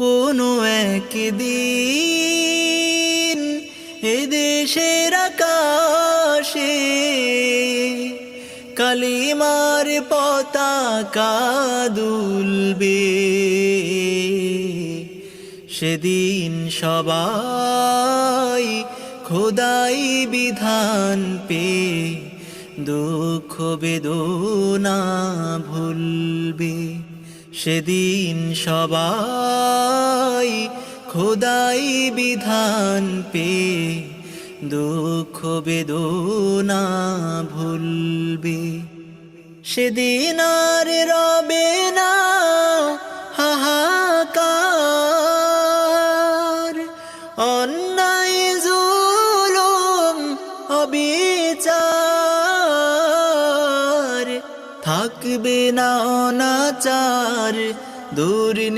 কোনো একদিন এ দেশের আকাশে কালিমার পতাকা দুলবে, সেদিন সবাই খোদাই বিধান পে দুঃখ বেদনা ভুলবে। সেদিন সবাই খোদাই বিধান পে দুঃখ বেদনা ভুলবে। সেদিন আর রবে না হাহাকার, অন্যায় জুলুম অবিচার, থাকবে না অনাচার দুর্নীতি